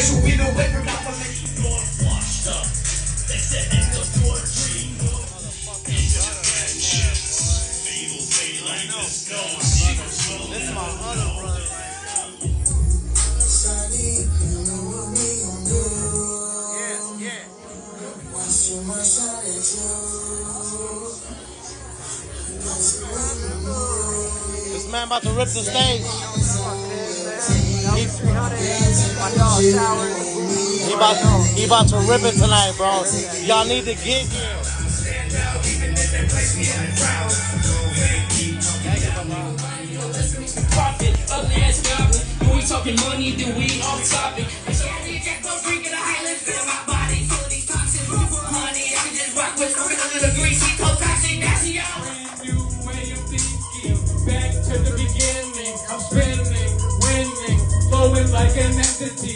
racial window, wait for not to make you born washed up. They said that's just your dream. Interventions, evil daylight, this no secrets will never know. This man about to rip the stage. He about to rip it tonight, bro. Y'all need to get here. Profit, ugly ass goblin. When we talking money, then we off topic. Freaking the Highlands, feel my body, feel these toxins, honey. I can just rock with a little greasy, toxic, nasty, y'all. New way of thinking, back to the beginning. I'm spinning, winning, flowing like an entity.